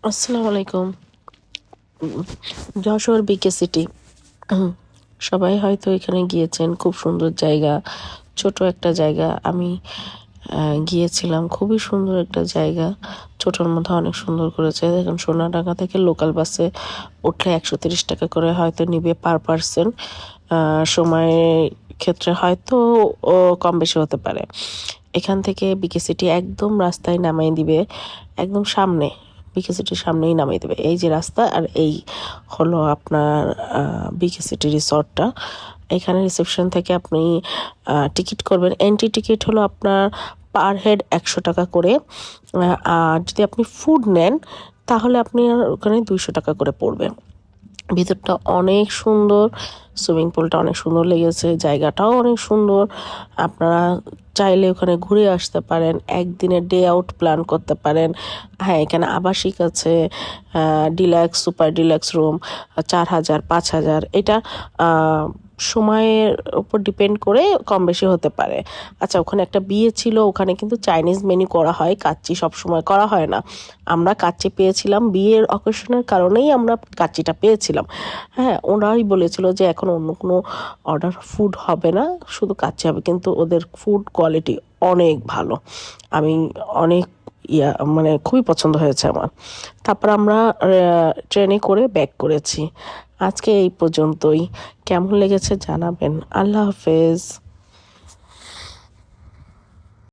আসসালামু আলাইকুম। যশোর বিকে সিটি। সবাই হয়তো এখানে গিয়েছেন। খুব সুন্দর জায়গা, ছোট একটা জায়গা। আমি গিয়েছিলাম। খুবই সুন্দর একটা জায়গা। ছোটোর মধ্যে অনেক সুন্দর করেছে। দেখুন, সোনাডাঙ্গা থেকে লোকাল বাসে উঠলে 130 টাকা করে হয়তো নিবে পার পার্সন। সময়ের ক্ষেত্রে হয়তো ও কম বেশি হতে পারে। এখান থেকে বিকে সিটি একদম রাস্তায় নামাই দিবে, একদম সামনে। বিকে সিটির সামনেই নামিয়ে দেবে। এই যে রাস্তা, আর এই হলো আপনার বিকে সিটি রিসর্টটা। এখানে রিসেপশন থেকে আপনি টিকিট করবেন। এন্ট্রি টিকিট হলো আপনার পার হেড 100 টাকা করে। আর যদি আপনি ফুড নেন তাহলে আপনি ওখানে 200 টাকা করে পড়বে। ভিতরটা অনেক সুন্দর, সুইমিং পুলটা অনেক সুন্দর লেগেছে, জায়গাটাও অনেক সুন্দর। আপনারা চাইলে ওখানে ঘুরে আসতে পারেন, একদিনের ডে আউট প্ল্যান করতে পারেন। হ্যাঁ, এখানে আবাসিক আছে, ডিলাক্স, সুপার ডিলাক্স রুম 4,000, 5,000। এটা সময়ের উপর ডিপেন্ড করে কম বেশি হতে পারে। আচ্ছা, ওখানে একটা বিয়ে ছিল, ওখানে কিন্তু চাইনিজ মেনু করা হয়, কাচ্চি সব সময় করা হয় না। আমরা কাচ্চি পেয়েছিলাম, বিয়ের অকেশনের কারণেই আমরা কাচ্চিটা পেয়েছিলাম। হ্যাঁ, ওরাই বলেছিল যে এখন অন্য কোনো অর্ডার ফুড হবে না, শুধু কাচ্চি হবে, কিন্তু ওদের ফুড কোয়ালিটি অনেক ভালো। আমি অনেক মানে খুবই পছন্দ হয়েছে আমার। তারপর আমরা ট্রেনে করে ব্যাক করেছি। আজকে এই পর্যন্তই। কেমন লেগেছে জানাবেন। আল্লাহ হাফেজ।